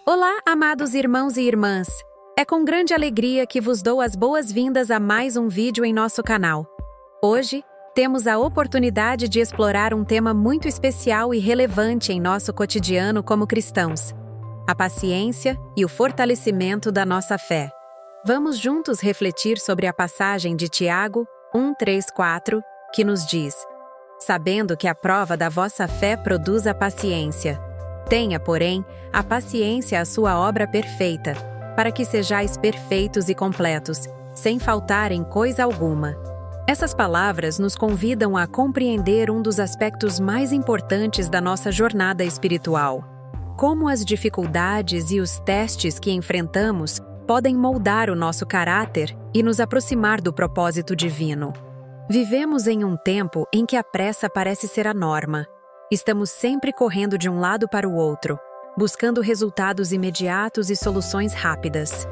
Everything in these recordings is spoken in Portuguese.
Olá, amados irmãos e irmãs! É com grande alegria que vos dou as boas-vindas a mais um vídeo em nosso canal. Hoje, temos a oportunidade de explorar um tema muito especial e relevante em nosso cotidiano como cristãos: a paciência e o fortalecimento da nossa fé. Vamos juntos refletir sobre a passagem de Tiago 1:3-4, que nos diz: sabendo que a prova da vossa fé produz a paciência. Tenha, porém, a paciência a sua obra perfeita, para que sejais perfeitos e completos, sem faltar em coisa alguma. Essas palavras nos convidam a compreender um dos aspectos mais importantes da nossa jornada espiritual: como as dificuldades e os testes que enfrentamos podem moldar o nosso caráter e nos aproximar do propósito divino. Vivemos em um tempo em que a pressa parece ser a norma. Estamos sempre correndo de um lado para o outro, buscando resultados imediatos e soluções rápidas.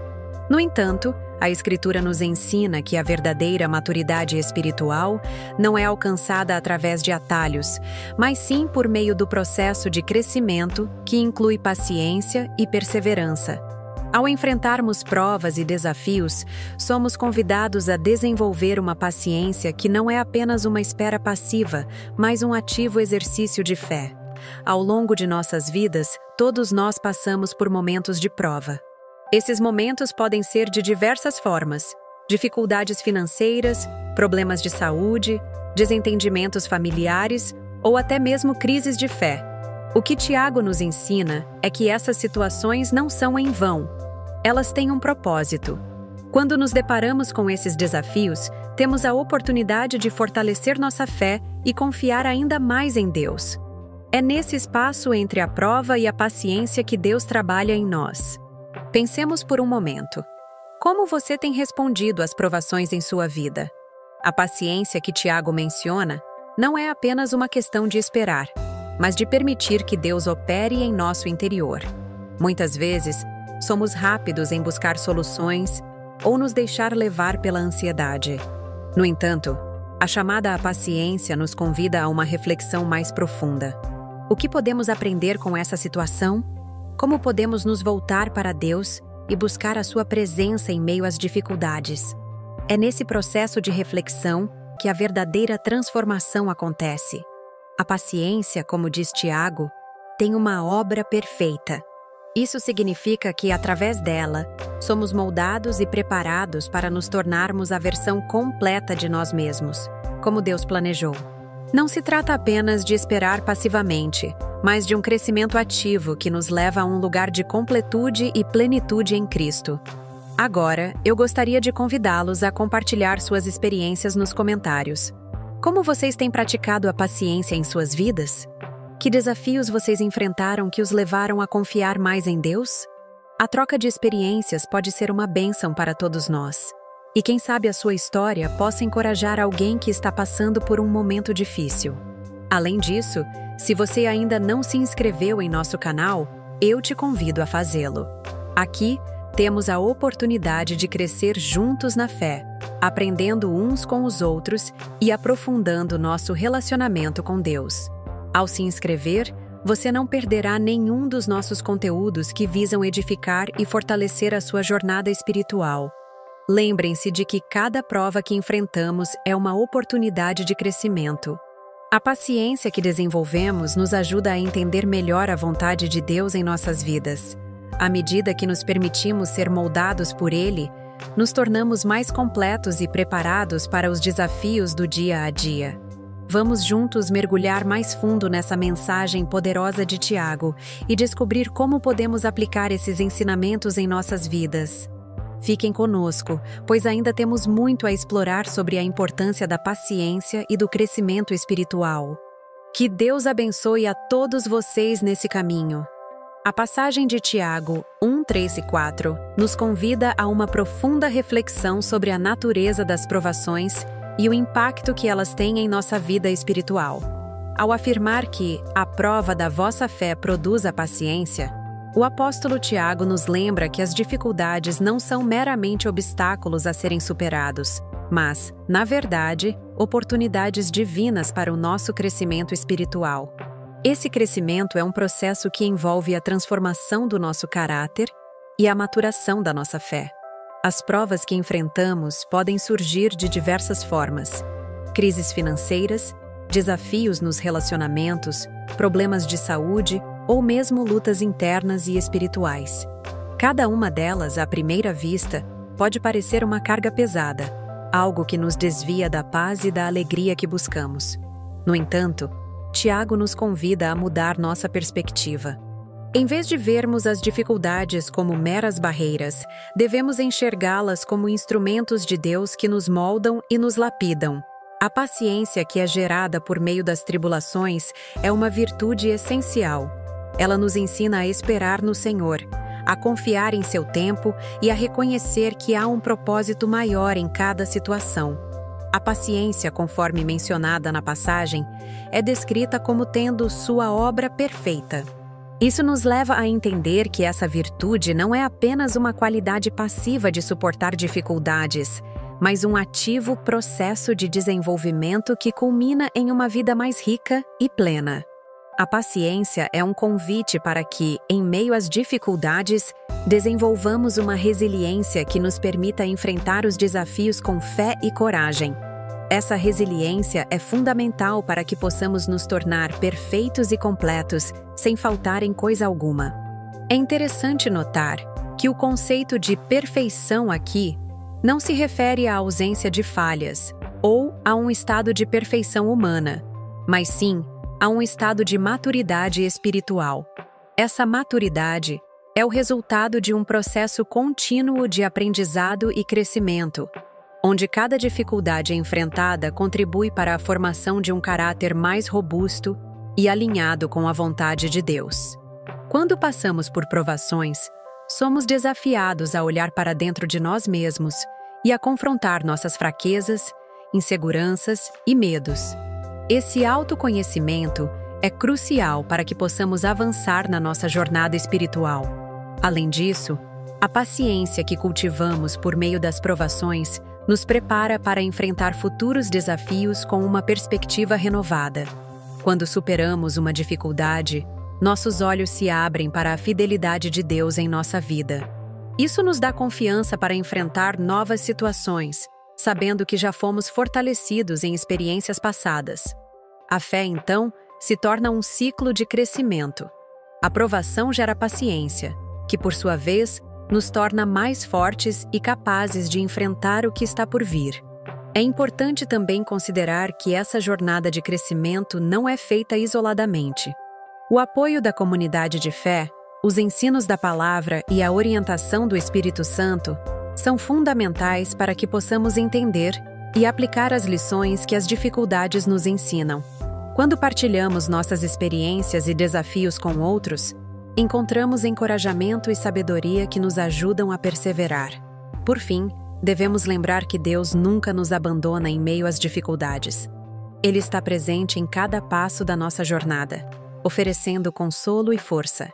No entanto, a Escritura nos ensina que a verdadeira maturidade espiritual não é alcançada através de atalhos, mas sim por meio do processo de crescimento que inclui paciência e perseverança. Ao enfrentarmos provas e desafios, somos convidados a desenvolver uma paciência que não é apenas uma espera passiva, mas um ativo exercício de fé. Ao longo de nossas vidas, todos nós passamos por momentos de prova. Esses momentos podem ser de diversas formas: dificuldades financeiras, problemas de saúde, desentendimentos familiares ou até mesmo crises de fé. O que Tiago nos ensina é que essas situações não são em vão. Elas têm um propósito. Quando nos deparamos com esses desafios, temos a oportunidade de fortalecer nossa fé e confiar ainda mais em Deus. É nesse espaço entre a prova e a paciência que Deus trabalha em nós. Pensemos por um momento. Como você tem respondido às provações em sua vida? A paciência que Tiago menciona não é apenas uma questão de esperar, mas de permitir que Deus opere em nosso interior. Muitas vezes, somos rápidos em buscar soluções ou nos deixar levar pela ansiedade. No entanto, a chamada à paciência nos convida a uma reflexão mais profunda. O que podemos aprender com essa situação? Como podemos nos voltar para Deus e buscar a sua presença em meio às dificuldades? É nesse processo de reflexão que a verdadeira transformação acontece. A paciência, como diz Tiago, tem uma obra perfeita. Isso significa que, através dela, somos moldados e preparados para nos tornarmos a versão completa de nós mesmos, como Deus planejou. Não se trata apenas de esperar passivamente, mas de um crescimento ativo que nos leva a um lugar de completude e plenitude em Cristo. Agora, eu gostaria de convidá-los a compartilhar suas experiências nos comentários. Como vocês têm praticado a paciência em suas vidas? Que desafios vocês enfrentaram que os levaram a confiar mais em Deus? A troca de experiências pode ser uma bênção para todos nós. E quem sabe a sua história possa encorajar alguém que está passando por um momento difícil. Além disso, se você ainda não se inscreveu em nosso canal, eu te convido a fazê-lo. Aqui, temos a oportunidade de crescer juntos na fé, aprendendo uns com os outros e aprofundando nosso relacionamento com Deus. Ao se inscrever, você não perderá nenhum dos nossos conteúdos que visam edificar e fortalecer a sua jornada espiritual. Lembrem-se de que cada prova que enfrentamos é uma oportunidade de crescimento. A paciência que desenvolvemos nos ajuda a entender melhor a vontade de Deus em nossas vidas. À medida que nos permitimos ser moldados por Ele, nos tornamos mais completos e preparados para os desafios do dia a dia. Vamos juntos mergulhar mais fundo nessa mensagem poderosa de Tiago e descobrir como podemos aplicar esses ensinamentos em nossas vidas. Fiquem conosco, pois ainda temos muito a explorar sobre a importância da paciência e do crescimento espiritual. Que Deus abençoe a todos vocês nesse caminho. A passagem de Tiago 1:3-4 nos convida a uma profunda reflexão sobre a natureza das provações e o impacto que elas têm em nossa vida espiritual. Ao afirmar que a prova da vossa fé produz a paciência, o apóstolo Tiago nos lembra que as dificuldades não são meramente obstáculos a serem superados, mas, na verdade, oportunidades divinas para o nosso crescimento espiritual. Esse crescimento é um processo que envolve a transformação do nosso caráter e a maturação da nossa fé. As provas que enfrentamos podem surgir de diversas formas: crises financeiras, desafios nos relacionamentos, problemas de saúde ou mesmo lutas internas e espirituais. Cada uma delas, à primeira vista, pode parecer uma carga pesada, algo que nos desvia da paz e da alegria que buscamos. No entanto, Tiago nos convida a mudar nossa perspectiva. Em vez de vermos as dificuldades como meras barreiras, devemos enxergá-las como instrumentos de Deus que nos moldam e nos lapidam. A paciência que é gerada por meio das tribulações é uma virtude essencial. Ela nos ensina a esperar no Senhor, a confiar em seu tempo e a reconhecer que há um propósito maior em cada situação. A paciência, conforme mencionada na passagem, é descrita como tendo sua obra perfeita. Isso nos leva a entender que essa virtude não é apenas uma qualidade passiva de suportar dificuldades, mas um ativo processo de desenvolvimento que culmina em uma vida mais rica e plena. A paciência é um convite para que, em meio às dificuldades, desenvolvamos uma resiliência que nos permita enfrentar os desafios com fé e coragem. Essa resiliência é fundamental para que possamos nos tornar perfeitos e completos, sem faltar em coisa alguma. É interessante notar que o conceito de perfeição aqui não se refere à ausência de falhas ou a um estado de perfeição humana, mas sim a um estado de maturidade espiritual. Essa maturidade é o resultado de um processo contínuo de aprendizado e crescimento, onde cada dificuldade enfrentada contribui para a formação de um caráter mais robusto e alinhado com a vontade de Deus. Quando passamos por provações, somos desafiados a olhar para dentro de nós mesmos e a confrontar nossas fraquezas, inseguranças e medos. Esse autoconhecimento é crucial para que possamos avançar na nossa jornada espiritual. Além disso, a paciência que cultivamos por meio das provações nos prepara para enfrentar futuros desafios com uma perspectiva renovada. Quando superamos uma dificuldade, nossos olhos se abrem para a fidelidade de Deus em nossa vida. Isso nos dá confiança para enfrentar novas situações, sabendo que já fomos fortalecidos em experiências passadas. A fé, então, se torna um ciclo de crescimento. A provação gera paciência, que, por sua vez, nos torna mais fortes e capazes de enfrentar o que está por vir. É importante também considerar que essa jornada de crescimento não é feita isoladamente. O apoio da comunidade de fé, os ensinos da palavra e a orientação do Espírito Santo são fundamentais para que possamos entender e aplicar as lições que as dificuldades nos ensinam. Quando partilhamos nossas experiências e desafios com outros, encontramos encorajamento e sabedoria que nos ajudam a perseverar. Por fim, devemos lembrar que Deus nunca nos abandona em meio às dificuldades. Ele está presente em cada passo da nossa jornada, oferecendo consolo e força.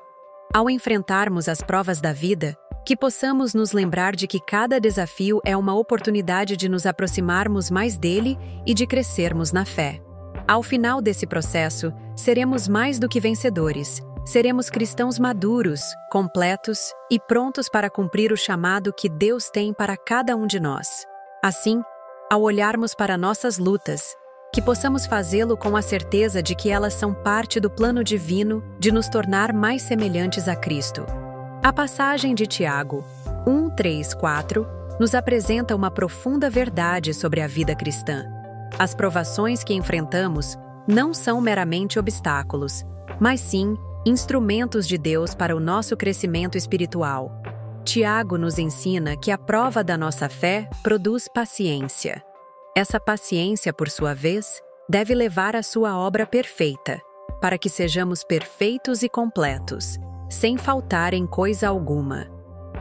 Ao enfrentarmos as provas da vida, que possamos nos lembrar de que cada desafio é uma oportunidade de nos aproximarmos mais dele e de crescermos na fé. Ao final desse processo, seremos mais do que vencedores. Seremos cristãos maduros, completos e prontos para cumprir o chamado que Deus tem para cada um de nós. Assim, ao olharmos para nossas lutas, que possamos fazê-lo com a certeza de que elas são parte do plano divino de nos tornar mais semelhantes a Cristo. A passagem de Tiago 1, 3, 4 nos apresenta uma profunda verdade sobre a vida cristã. As provações que enfrentamos não são meramente obstáculos, mas sim instrumentos de Deus para o nosso crescimento espiritual. Tiago nos ensina que a prova da nossa fé produz paciência. Essa paciência, por sua vez, deve levar à sua obra perfeita, para que sejamos perfeitos e completos, sem faltar em coisa alguma.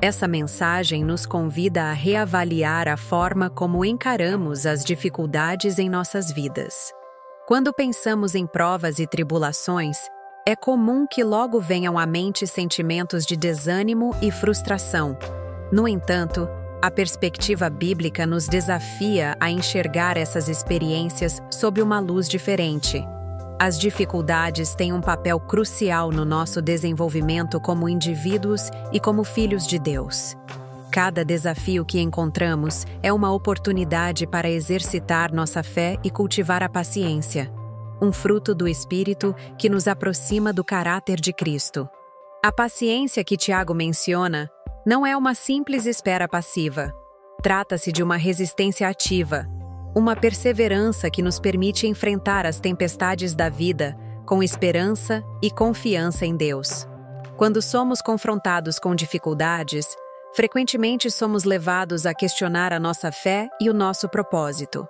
Essa mensagem nos convida a reavaliar a forma como encaramos as dificuldades em nossas vidas. Quando pensamos em provas e tribulações, é comum que logo venham à mente sentimentos de desânimo e frustração. No entanto, a perspectiva bíblica nos desafia a enxergar essas experiências sob uma luz diferente. As dificuldades têm um papel crucial no nosso desenvolvimento como indivíduos e como filhos de Deus. Cada desafio que encontramos é uma oportunidade para exercitar nossa fé e cultivar a paciência, um fruto do Espírito que nos aproxima do caráter de Cristo. A paciência que Tiago menciona não é uma simples espera passiva. Trata-se de uma resistência ativa, uma perseverança que nos permite enfrentar as tempestades da vida com esperança e confiança em Deus. Quando somos confrontados com dificuldades, frequentemente somos levados a questionar a nossa fé e o nosso propósito.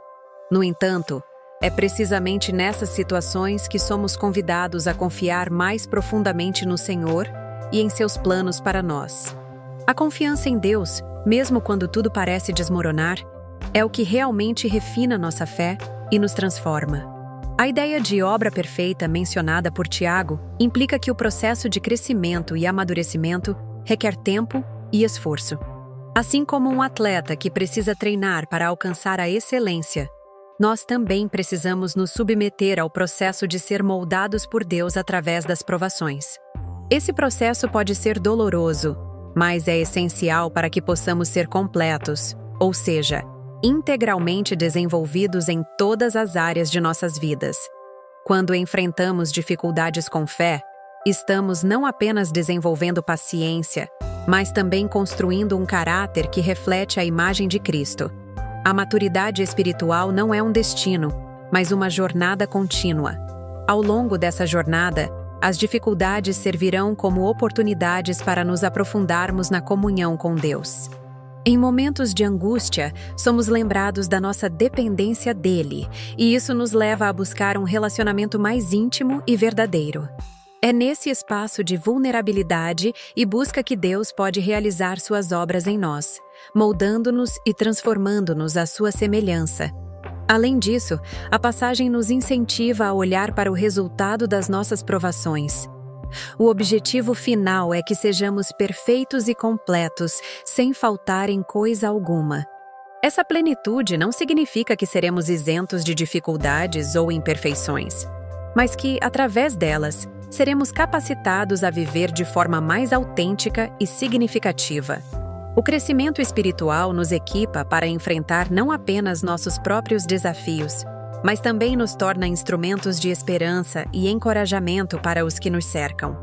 No entanto, é precisamente nessas situações que somos convidados a confiar mais profundamente no Senhor e em seus planos para nós. A confiança em Deus, mesmo quando tudo parece desmoronar, é o que realmente refina nossa fé e nos transforma. A ideia de obra perfeita mencionada por Tiago implica que o processo de crescimento e amadurecimento requer tempo e esforço. Assim como um atleta que precisa treinar para alcançar a excelência, nós também precisamos nos submeter ao processo de ser moldados por Deus através das provações. Esse processo pode ser doloroso, mas é essencial para que possamos ser completos, ou seja, integralmente desenvolvidos em todas as áreas de nossas vidas. Quando enfrentamos dificuldades com fé, estamos não apenas desenvolvendo paciência, mas também construindo um caráter que reflete a imagem de Cristo. A maturidade espiritual não é um destino, mas uma jornada contínua. Ao longo dessa jornada, as dificuldades servirão como oportunidades para nos aprofundarmos na comunhão com Deus. Em momentos de angústia, somos lembrados da nossa dependência dele, e isso nos leva a buscar um relacionamento mais íntimo e verdadeiro. É nesse espaço de vulnerabilidade e busca que Deus pode realizar suas obras em nós, moldando-nos e transformando-nos à sua semelhança. Além disso, a passagem nos incentiva a olhar para o resultado das nossas provações. O objetivo final é que sejamos perfeitos e completos, sem faltar em coisa alguma. Essa plenitude não significa que seremos isentos de dificuldades ou imperfeições, mas que, através delas, seremos capacitados a viver de forma mais autêntica e significativa. O crescimento espiritual nos equipa para enfrentar não apenas nossos próprios desafios, mas também nos torna instrumentos de esperança e encorajamento para os que nos cercam.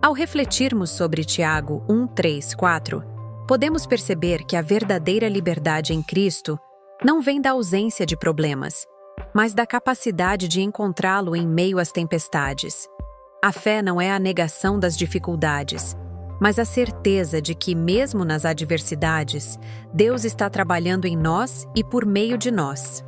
Ao refletirmos sobre Tiago 1:3-4, podemos perceber que a verdadeira liberdade em Cristo não vem da ausência de problemas, mas da capacidade de encontrá-lo em meio às tempestades. A fé não é a negação das dificuldades, mas a certeza de que, mesmo nas adversidades, Deus está trabalhando em nós e por meio de nós.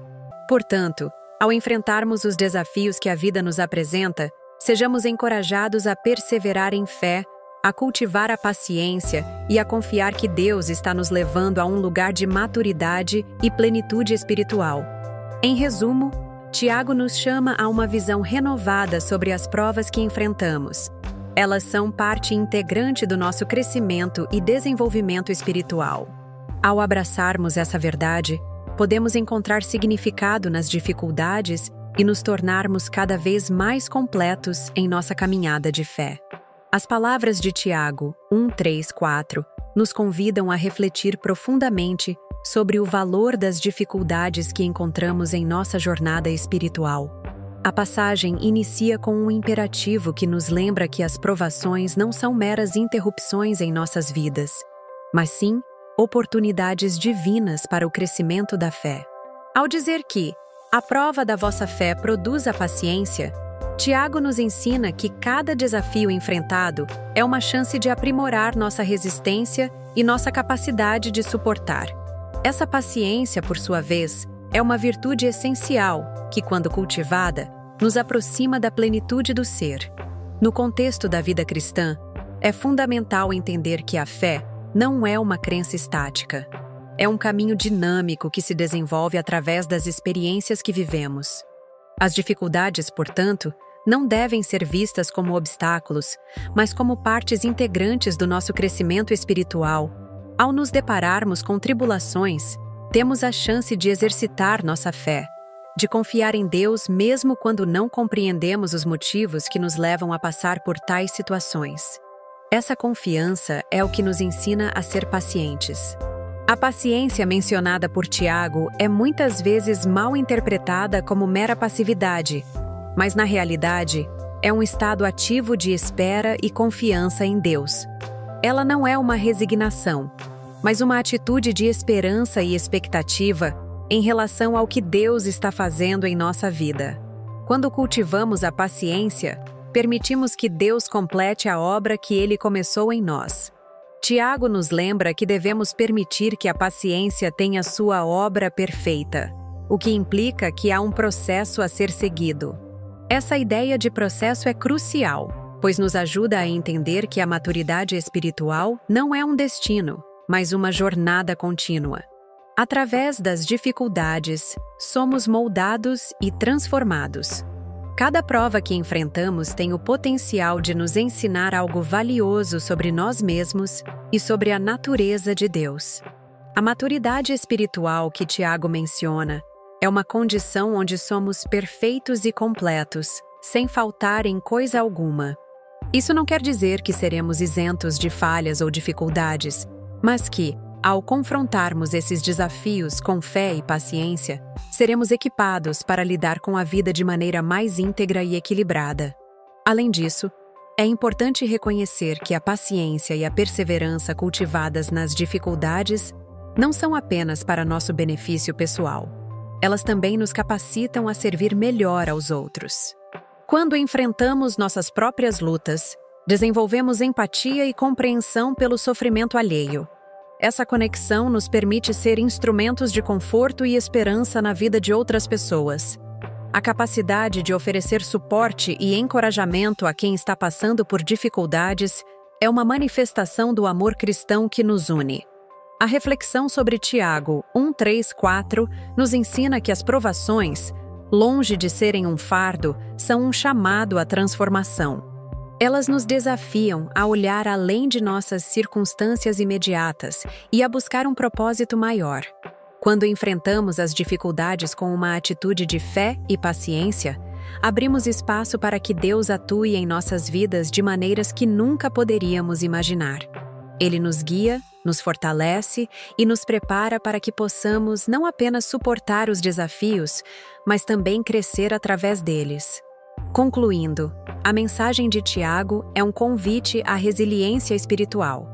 Portanto, ao enfrentarmos os desafios que a vida nos apresenta, sejamos encorajados a perseverar em fé, a cultivar a paciência e a confiar que Deus está nos levando a um lugar de maturidade e plenitude espiritual. Em resumo, Tiago nos chama a uma visão renovada sobre as provas que enfrentamos. Elas são parte integrante do nosso crescimento e desenvolvimento espiritual. Ao abraçarmos essa verdade, podemos encontrar significado nas dificuldades e nos tornarmos cada vez mais completos em nossa caminhada de fé. As palavras de Tiago 1:3-4 nos convidam a refletir profundamente sobre o valor das dificuldades que encontramos em nossa jornada espiritual. A passagem inicia com um imperativo que nos lembra que as provações não são meras interrupções em nossas vidas, mas sim oportunidades divinas para o crescimento da fé. Ao dizer que a prova da vossa fé produz a paciência, Tiago nos ensina que cada desafio enfrentado é uma chance de aprimorar nossa resistência e nossa capacidade de suportar. Essa paciência, por sua vez, é uma virtude essencial que, quando cultivada, nos aproxima da plenitude do ser. No contexto da vida cristã, é fundamental entender que a fé não é uma crença estática. É um caminho dinâmico que se desenvolve através das experiências que vivemos. As dificuldades, portanto, não devem ser vistas como obstáculos, mas como partes integrantes do nosso crescimento espiritual. Ao nos depararmos com tribulações, temos a chance de exercitar nossa fé, de confiar em Deus mesmo quando não compreendemos os motivos que nos levam a passar por tais situações. Essa confiança é o que nos ensina a ser pacientes. A paciência mencionada por Tiago é muitas vezes mal interpretada como mera passividade, mas na realidade é um estado ativo de espera e confiança em Deus. Ela não é uma resignação, mas uma atitude de esperança e expectativa em relação ao que Deus está fazendo em nossa vida. Quando cultivamos a paciência, permitimos que Deus complete a obra que Ele começou em nós. Tiago nos lembra que devemos permitir que a paciência tenha sua obra perfeita, o que implica que há um processo a ser seguido. Essa ideia de processo é crucial, pois nos ajuda a entender que a maturidade espiritual não é um destino, mas uma jornada contínua. Através das dificuldades, somos moldados e transformados. Cada prova que enfrentamos tem o potencial de nos ensinar algo valioso sobre nós mesmos e sobre a natureza de Deus. A maturidade espiritual que Tiago menciona é uma condição onde somos perfeitos e completos, sem faltar em coisa alguma. Isso não quer dizer que seremos isentos de falhas ou dificuldades, mas que, ao confrontarmos esses desafios com fé e paciência, seremos equipados para lidar com a vida de maneira mais íntegra e equilibrada. Além disso, é importante reconhecer que a paciência e a perseverança cultivadas nas dificuldades não são apenas para nosso benefício pessoal. Elas também nos capacitam a servir melhor aos outros. Quando enfrentamos nossas próprias lutas, desenvolvemos empatia e compreensão pelo sofrimento alheio. Essa conexão nos permite ser instrumentos de conforto e esperança na vida de outras pessoas. A capacidade de oferecer suporte e encorajamento a quem está passando por dificuldades é uma manifestação do amor cristão que nos une. A reflexão sobre Tiago 1:3-4 nos ensina que as provações, longe de serem um fardo, são um chamado à transformação. Elas nos desafiam a olhar além de nossas circunstâncias imediatas e a buscar um propósito maior. Quando enfrentamos as dificuldades com uma atitude de fé e paciência, abrimos espaço para que Deus atue em nossas vidas de maneiras que nunca poderíamos imaginar. Ele nos guia, nos fortalece e nos prepara para que possamos não apenas suportar os desafios, mas também crescer através deles. Concluindo, a mensagem de Tiago é um convite à resiliência espiritual.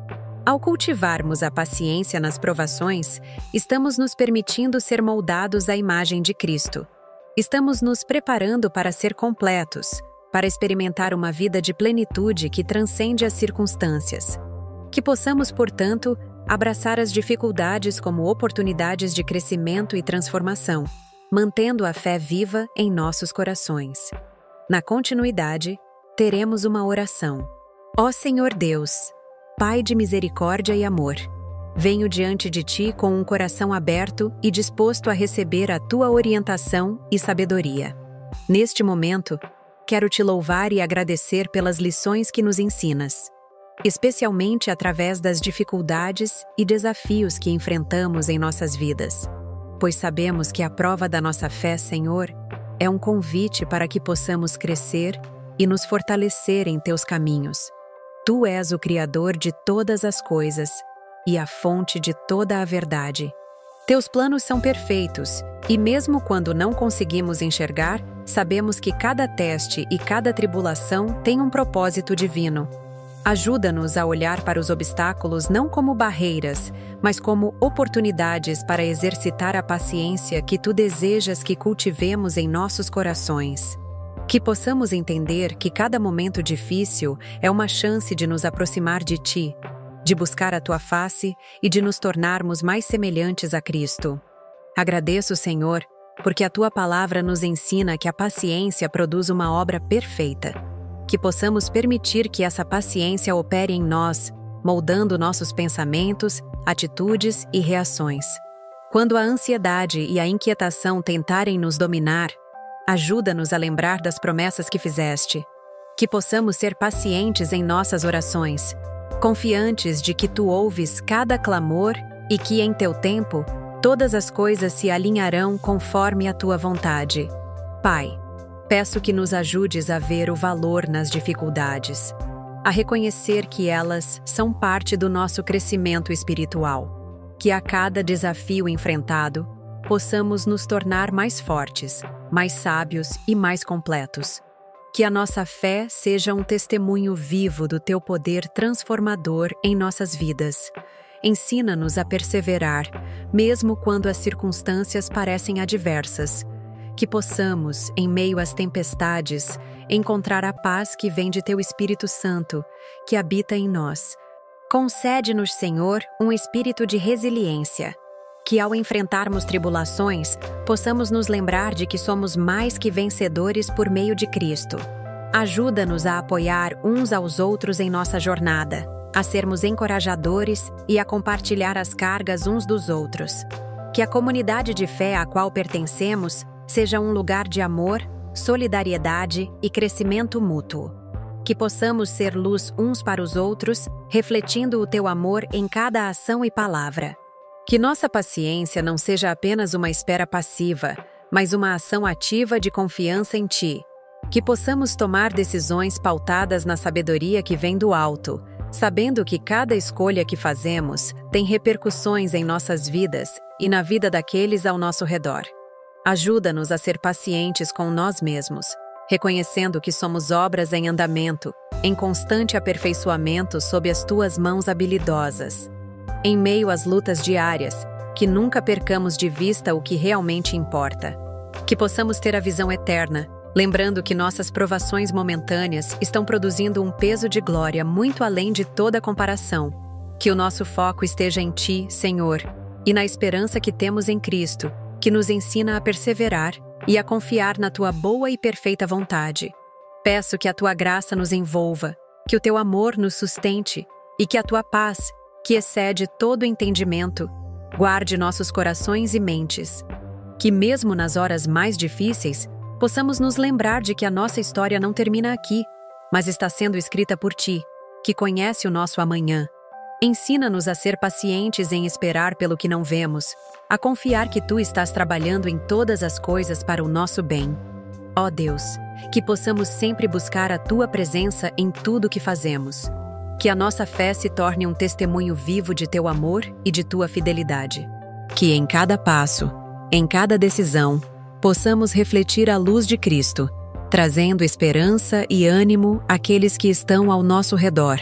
Ao cultivarmos a paciência nas provações, estamos nos permitindo ser moldados à imagem de Cristo. Estamos nos preparando para ser completos, para experimentar uma vida de plenitude que transcende as circunstâncias. Que possamos, portanto, abraçar as dificuldades como oportunidades de crescimento e transformação, mantendo a fé viva em nossos corações. Na continuidade, teremos uma oração. Ó Senhor Deus, Pai de misericórdia e amor, venho diante de Ti com um coração aberto e disposto a receber a Tua orientação e sabedoria. Neste momento, quero Te louvar e agradecer pelas lições que nos ensinas, especialmente através das dificuldades e desafios que enfrentamos em nossas vidas, pois sabemos que a prova da nossa fé, Senhor, é um convite para que possamos crescer e nos fortalecer em Teus caminhos. Tu és o Criador de todas as coisas e a fonte de toda a verdade. Teus planos são perfeitos e mesmo quando não conseguimos enxergar, sabemos que cada teste e cada tribulação tem um propósito divino. Ajuda-nos a olhar para os obstáculos não como barreiras, mas como oportunidades para exercitar a paciência que Tu desejas que cultivemos em nossos corações. Que possamos entender que cada momento difícil é uma chance de nos aproximar de Ti, de buscar a Tua face e de nos tornarmos mais semelhantes a Cristo. Agradeço, Senhor, porque a Tua palavra nos ensina que a paciência produz uma obra perfeita. Que possamos permitir que essa paciência opere em nós, moldando nossos pensamentos, atitudes e reações. Quando a ansiedade e a inquietação tentarem nos dominar, ajuda-nos a lembrar das promessas que fizeste. Que possamos ser pacientes em nossas orações, confiantes de que Tu ouves cada clamor e que, em Teu tempo, Todas as coisas se alinharão conforme a tua vontade. Pai, peço que nos ajudes a ver o valor nas dificuldades, a reconhecer que elas são parte do nosso crescimento espiritual, que a cada desafio enfrentado, possamos nos tornar mais fortes, mais sábios e mais completos. Que a nossa fé seja um testemunho vivo do teu poder transformador em nossas vidas. Ensina-nos a perseverar, mesmo quando as circunstâncias parecem adversas. Que possamos, em meio às tempestades, encontrar a paz que vem de teu Espírito Santo, que habita em nós. Concede-nos, Senhor, um espírito de resiliência. Que ao enfrentarmos tribulações, possamos nos lembrar de que somos mais que vencedores por meio de Cristo. Ajuda-nos a apoiar uns aos outros em nossa jornada, a sermos encorajadores e a compartilhar as cargas uns dos outros. Que a comunidade de fé à qual pertencemos seja um lugar de amor, solidariedade e crescimento mútuo. Que possamos ser luz uns para os outros, refletindo o teu amor em cada ação e palavra. Que nossa paciência não seja apenas uma espera passiva, mas uma ação ativa de confiança em Ti. Que possamos tomar decisões pautadas na sabedoria que vem do alto, sabendo que cada escolha que fazemos tem repercussões em nossas vidas e na vida daqueles ao nosso redor. Ajuda-nos a ser pacientes com nós mesmos, reconhecendo que somos obras em andamento, em constante aperfeiçoamento sob as Tuas mãos habilidosas. Em meio às lutas diárias, que nunca percamos de vista o que realmente importa. Que possamos ter a visão eterna, lembrando que nossas provações momentâneas estão produzindo um peso de glória muito além de toda comparação. Que o nosso foco esteja em Ti, Senhor, e na esperança que temos em Cristo, que nos ensina a perseverar e a confiar na Tua boa e perfeita vontade. Peço que a Tua graça nos envolva, que o Teu amor nos sustente e que a Tua paz, que excede todo entendimento, guarde nossos corações e mentes. Que mesmo nas horas mais difíceis, possamos nos lembrar de que a nossa história não termina aqui, mas está sendo escrita por Ti, que conhece o nosso amanhã. Ensina-nos a ser pacientes em esperar pelo que não vemos, a confiar que Tu estás trabalhando em todas as coisas para o nosso bem. Ó Deus, que possamos sempre buscar a Tua presença em tudo o que fazemos. Que a nossa fé se torne um testemunho vivo de Teu amor e de Tua fidelidade. Que em cada passo, em cada decisão, possamos refletir a luz de Cristo, trazendo esperança e ânimo àqueles que estão ao nosso redor.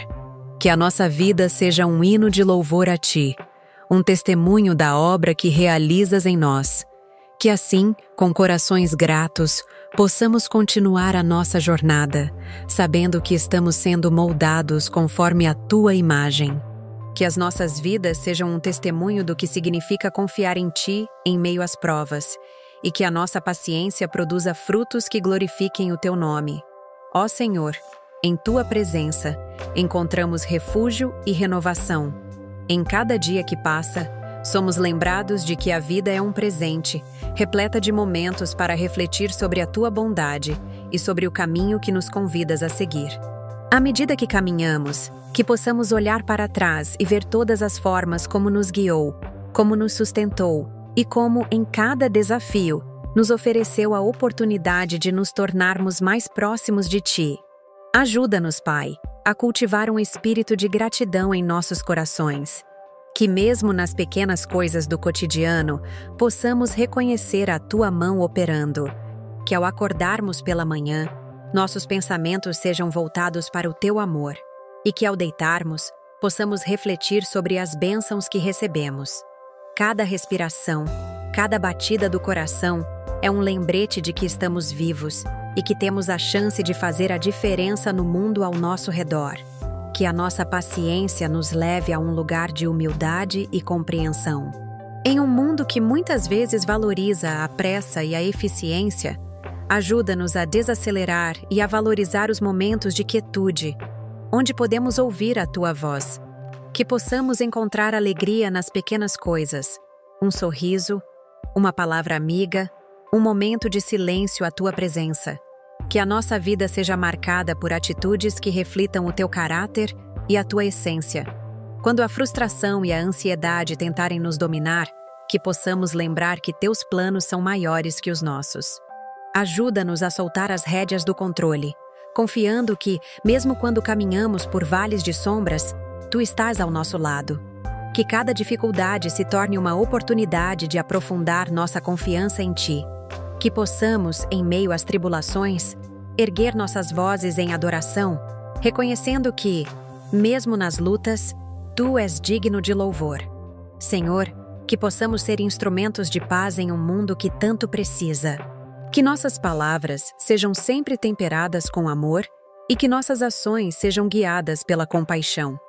Que a nossa vida seja um hino de louvor a Ti, um testemunho da obra que realizas em nós. Que assim, com corações gratos, possamos continuar a nossa jornada, sabendo que estamos sendo moldados conforme a Tua imagem. Que as nossas vidas sejam um testemunho do que significa confiar em Ti em meio às provas, e que a nossa paciência produza frutos que glorifiquem o Teu nome. Ó Senhor, em Tua presença, encontramos refúgio e renovação. Em cada dia que passa, somos lembrados de que a vida é um presente, repleta de momentos para refletir sobre a Tua bondade e sobre o caminho que nos convidas a seguir. À medida que caminhamos, que possamos olhar para trás e ver todas as formas como nos guiou, como nos sustentou e como, em cada desafio, nos ofereceu a oportunidade de nos tornarmos mais próximos de Ti. Ajuda-nos, Pai, a cultivar um espírito de gratidão em nossos corações. Que mesmo nas pequenas coisas do cotidiano, possamos reconhecer a Tua mão operando. Que ao acordarmos pela manhã, nossos pensamentos sejam voltados para o Teu amor. E que ao deitarmos, possamos refletir sobre as bênçãos que recebemos. Cada respiração, cada batida do coração é um lembrete de que estamos vivos e que temos a chance de fazer a diferença no mundo ao nosso redor. Que a nossa paciência nos leve a um lugar de humildade e compreensão. Em um mundo que muitas vezes valoriza a pressa e a eficiência, ajuda-nos a desacelerar e a valorizar os momentos de quietude, onde podemos ouvir a Tua voz. Que possamos encontrar alegria nas pequenas coisas, um sorriso, uma palavra amiga, um momento de silêncio à Tua presença. Que a nossa vida seja marcada por atitudes que reflitam o Teu caráter e a Tua essência. Quando a frustração e a ansiedade tentarem nos dominar, que possamos lembrar que teus planos são maiores que os nossos. Ajuda-nos a soltar as rédeas do controle, confiando que, mesmo quando caminhamos por vales de sombras, tu estás ao nosso lado. Que cada dificuldade se torne uma oportunidade de aprofundar nossa confiança em ti. Que possamos, em meio às tribulações, erguer nossas vozes em adoração, reconhecendo que, mesmo nas lutas, tu és digno de louvor. Senhor, que possamos ser instrumentos de paz em um mundo que tanto precisa. Que nossas palavras sejam sempre temperadas com amor e que nossas ações sejam guiadas pela compaixão.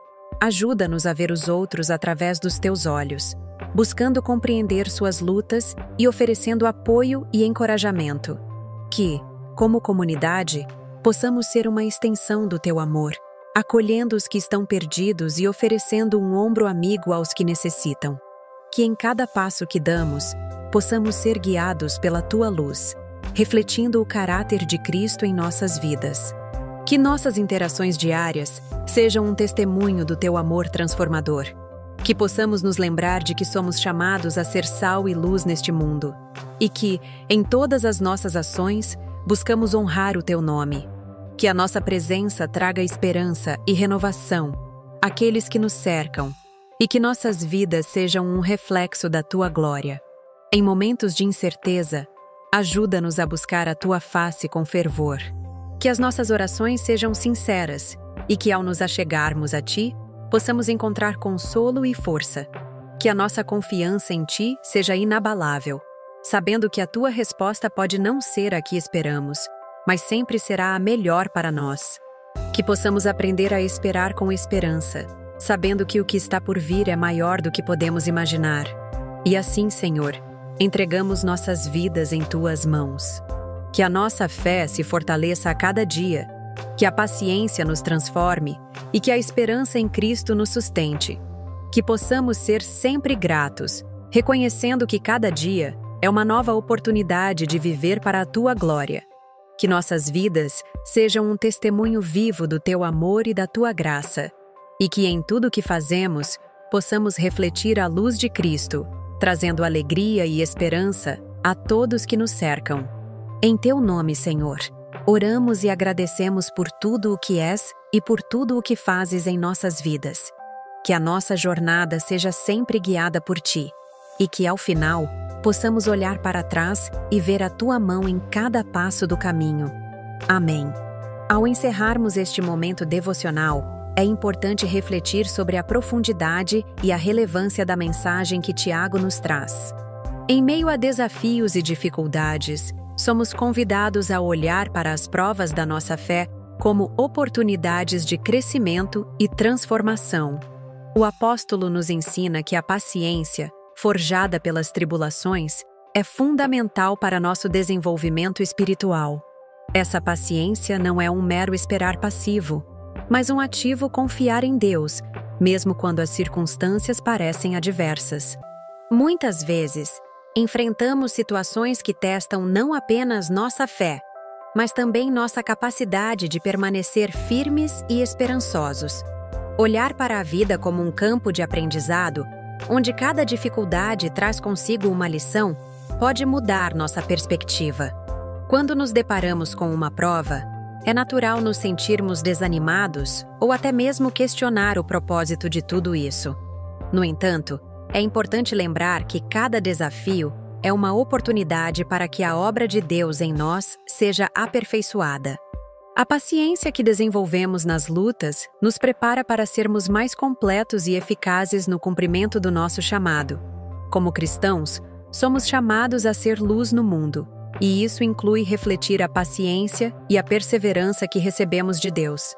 Ajuda-nos a ver os outros através dos teus olhos, buscando compreender suas lutas e oferecendo apoio e encorajamento. Que, como comunidade, possamos ser uma extensão do teu amor, acolhendo os que estão perdidos e oferecendo um ombro amigo aos que necessitam. Que em cada passo que damos, possamos ser guiados pela tua luz, refletindo o caráter de Cristo em nossas vidas. Que nossas interações diárias sejam um testemunho do teu amor transformador. Que possamos nos lembrar de que somos chamados a ser sal e luz neste mundo. E que, em todas as nossas ações, buscamos honrar o teu nome. Que a nossa presença traga esperança e renovação àqueles que nos cercam. E que nossas vidas sejam um reflexo da tua glória. Em momentos de incerteza, ajuda-nos a buscar a tua face com fervor. Que as nossas orações sejam sinceras e que, ao nos achegarmos a ti, possamos encontrar consolo e força. Que a nossa confiança em ti seja inabalável, sabendo que a tua resposta pode não ser a que esperamos, mas sempre será a melhor para nós. Que possamos aprender a esperar com esperança, sabendo que o que está por vir é maior do que podemos imaginar. E assim, Senhor, entregamos nossas vidas em tuas mãos. Que a nossa fé se fortaleça a cada dia, que a paciência nos transforme e que a esperança em Cristo nos sustente. Que possamos ser sempre gratos, reconhecendo que cada dia é uma nova oportunidade de viver para a tua glória. Que nossas vidas sejam um testemunho vivo do teu amor e da tua graça. E que em tudo o que fazemos, possamos refletir a luz de Cristo, trazendo alegria e esperança a todos que nos cercam. Em teu nome, Senhor, oramos e agradecemos por tudo o que és e por tudo o que fazes em nossas vidas. Que a nossa jornada seja sempre guiada por ti e que, ao final, possamos olhar para trás e ver a tua mão em cada passo do caminho. Amém. Ao encerrarmos este momento devocional, é importante refletir sobre a profundidade e a relevância da mensagem que Tiago nos traz. Em meio a desafios e dificuldades, somos convidados a olhar para as provas da nossa fé como oportunidades de crescimento e transformação. O apóstolo nos ensina que a paciência, forjada pelas tribulações, é fundamental para nosso desenvolvimento espiritual. Essa paciência não é um mero esperar passivo, mas um ativo confiar em Deus, mesmo quando as circunstâncias parecem adversas. Muitas vezes, enfrentamos situações que testam não apenas nossa fé, mas também nossa capacidade de permanecer firmes e esperançosos. Olhar para a vida como um campo de aprendizado, onde cada dificuldade traz consigo uma lição, pode mudar nossa perspectiva. Quando nos deparamos com uma prova, é natural nos sentirmos desanimados ou até mesmo questionar o propósito de tudo isso. No entanto, é importante lembrar que cada desafio é uma oportunidade para que a obra de Deus em nós seja aperfeiçoada. A paciência que desenvolvemos nas lutas nos prepara para sermos mais completos e eficazes no cumprimento do nosso chamado. Como cristãos, somos chamados a ser luz no mundo, e isso inclui refletir a paciência e a perseverança que recebemos de Deus.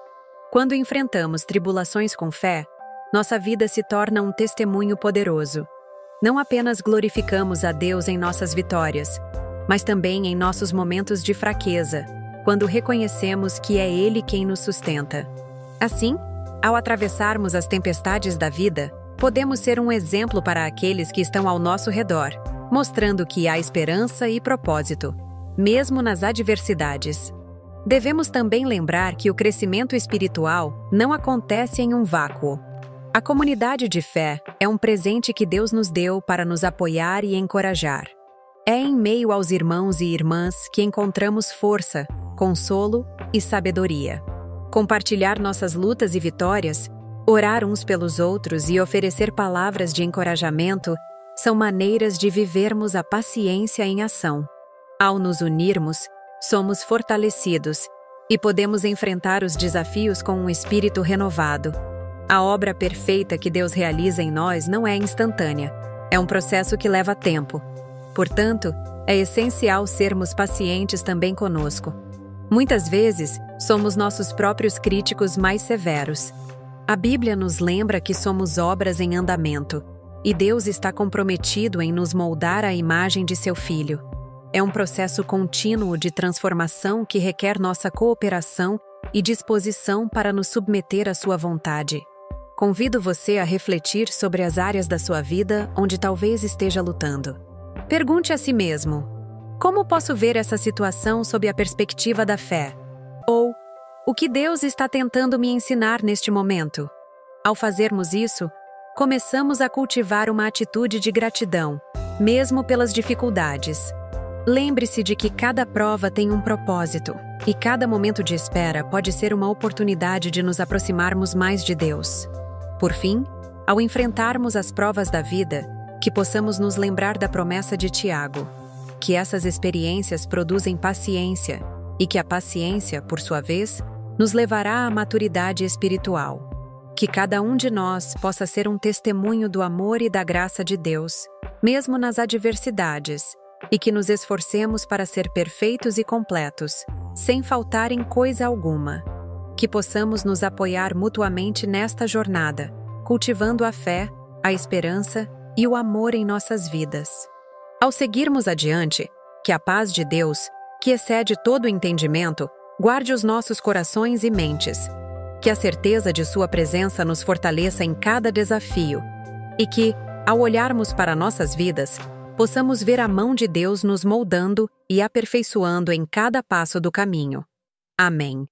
Quando enfrentamos tribulações com fé, nossa vida se torna um testemunho poderoso. Não apenas glorificamos a Deus em nossas vitórias, mas também em nossos momentos de fraqueza, quando reconhecemos que é Ele quem nos sustenta. Assim, ao atravessarmos as tempestades da vida, podemos ser um exemplo para aqueles que estão ao nosso redor, mostrando que há esperança e propósito, mesmo nas adversidades. Devemos também lembrar que o crescimento espiritual não acontece em um vácuo. A comunidade de fé é um presente que Deus nos deu para nos apoiar e encorajar. É em meio aos irmãos e irmãs que encontramos força, consolo e sabedoria. Compartilhar nossas lutas e vitórias, orar uns pelos outros e oferecer palavras de encorajamento são maneiras de vivermos a paciência em ação. Ao nos unirmos, somos fortalecidos e podemos enfrentar os desafios com um espírito renovado. A obra perfeita que Deus realiza em nós não é instantânea, é um processo que leva tempo. Portanto, é essencial sermos pacientes também conosco. Muitas vezes, somos nossos próprios críticos mais severos. A Bíblia nos lembra que somos obras em andamento, e Deus está comprometido em nos moldar à imagem de seu Filho. É um processo contínuo de transformação que requer nossa cooperação e disposição para nos submeter à sua vontade. Convido você a refletir sobre as áreas da sua vida onde talvez esteja lutando. Pergunte a si mesmo: como posso ver essa situação sob a perspectiva da fé? Ou, o que Deus está tentando me ensinar neste momento? Ao fazermos isso, começamos a cultivar uma atitude de gratidão, mesmo pelas dificuldades. Lembre-se de que cada prova tem um propósito, e cada momento de espera pode ser uma oportunidade de nos aproximarmos mais de Deus. Por fim, ao enfrentarmos as provas da vida, que possamos nos lembrar da promessa de Tiago, que essas experiências produzem paciência e que a paciência, por sua vez, nos levará à maturidade espiritual. Que cada um de nós possa ser um testemunho do amor e da graça de Deus, mesmo nas adversidades, e que nos esforcemos para ser perfeitos e completos, sem faltar em coisa alguma. Que possamos nos apoiar mutuamente nesta jornada, cultivando a fé, a esperança e o amor em nossas vidas. Ao seguirmos adiante, que a paz de Deus, que excede todo o entendimento, guarde os nossos corações e mentes. Que a certeza de sua presença nos fortaleça em cada desafio. E que, ao olharmos para nossas vidas, possamos ver a mão de Deus nos moldando e aperfeiçoando em cada passo do caminho. Amém.